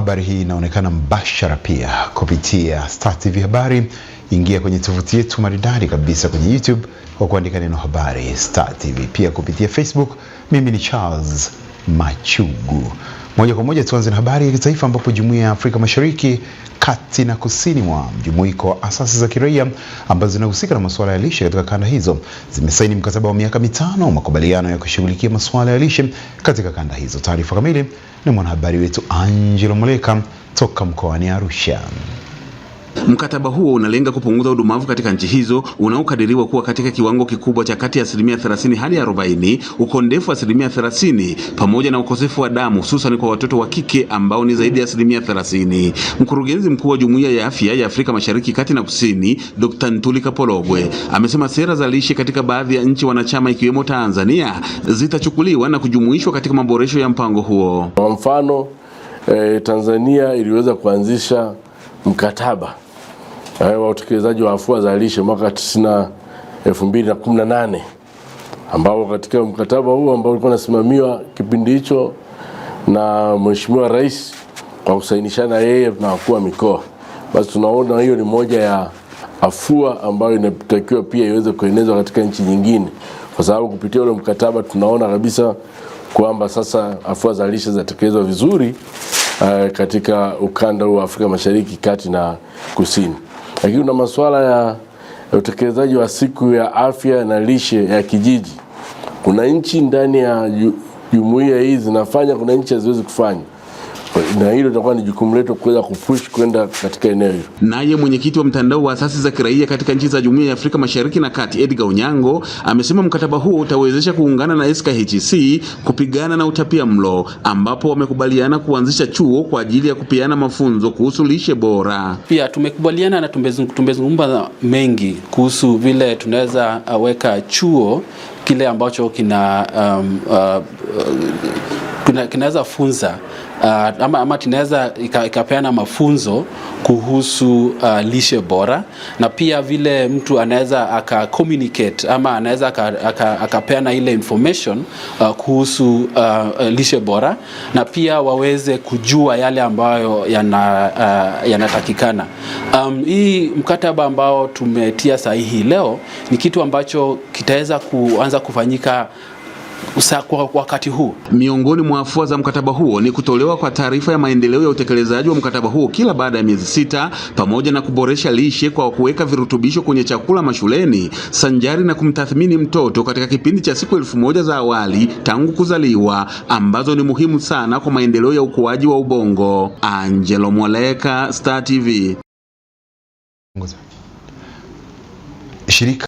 Habari hii inaonekana mbashara pia kupitia Star TV Habari. Ingia kwenye tovuti yetu maridadi kabisa kwenye YouTube kwa kuandika neno habari Star TV. Pia kupitia Facebook, mimi ni Charles Machugu. Moja kwa moja tuanze na habari ya kitaifa, ambapo Jumuiya ya Afrika Mashariki, Kati na Kusini mwa mjumuiko wa asasi za kiraia ambazo zinahusika na masuala ya lishe katika kanda hizo zimesaini mkataba wa miaka 5 wa makubaliano ya kushughulikia masuala ya lishe katika kanda hizo. Taarifa kamili na mwanahabari wetu Angelo Moleka toka mkoani Arusha. Mkataba huo unalenga kupunguza udumavu katika nchi hizo unaokadiriwa kuwa katika kiwango kikubwa cha kati ya 30% hadi 40%, ukondefu wa 30%, pamoja na ukosefu wa damu hususan kwa watoto wa kike ambao ni zaidi ya 30%. Mkurugenzi mkuu wa Jumuiya ya Afya ya Afrika Mashariki, Kati na Kusini, Dr. Ntulika Pologwe, amesema sera za lishe katika baadhi ya nchi wanachama ikiwemo Tanzania zitachukuliwa na kujumuishwa katika maboresho ya mpango huo. Kwa mfano, Tanzania iliweza kuanzisha mkataba wa utekelezaji wa afua za lishe mwaka 2018, ambao katika mkataba huu ambao ulikuwa unasimamiwa kipindi hicho na Mheshimiwa Rais kwa kusainishana yeye na wakuu wa mikoa. Basi tunaona hiyo ni moja ya afua ambayo inatakiwa pia iweze kuenezwa katika nchi nyingine, kwa sababu kupitia ule mkataba tunaona kabisa kwamba sasa afua za lishe zitatekelezwa vizuri katika ukanda wa Afrika Mashariki, Kati na Kusini. Lakini kuna masuala ya utekelezaji wa siku ya afya na lishe ya kijiji. Kuna nchi ndani ya jumuiya hizi zinafanya, kuna nchi haziwezi kufanya. Na hilo litakuwa ni jukumu letu kuweza kupush kwenda katika eneo hilo. Naye mwenyekiti wa mtandao wa asasi za kiraia katika nchi za Jumuiya ya Afrika Mashariki na Kati, Edgar Onyango, amesema mkataba huo utawezesha kuungana na SKHC kupigana na utapiamlo, ambapo wamekubaliana kuanzisha chuo kwa ajili ya kupeana mafunzo kuhusu lishe bora. Pia tumekubaliana na tumezungumza mengi kuhusu vile tunaweza weka chuo kile ambacho kinaweza funza ama tunaweza ikapeana mafunzo kuhusu lishe bora, na pia vile mtu anaweza aka-communicate ama anaweza akapeana ile information kuhusu lishe bora, na pia waweze kujua yale ambayo yanatakikana. Hii mkataba ambao tumetia sahihi leo ni kitu ambacho kitaweza kuanza kufanyika kwa wakati huu. Miongoni mwa afua za mkataba huo ni kutolewa kwa taarifa ya maendeleo ya utekelezaji wa mkataba huo kila baada ya miezi 6, pamoja na kuboresha lishe kwa kuweka virutubisho kwenye chakula mashuleni, sanjari na kumtathmini mtoto katika kipindi cha siku 1000 za awali tangu kuzaliwa, ambazo ni muhimu sana kwa maendeleo ya ukuaji wa ubongo. Angelo Moleka, Star TV. Shirika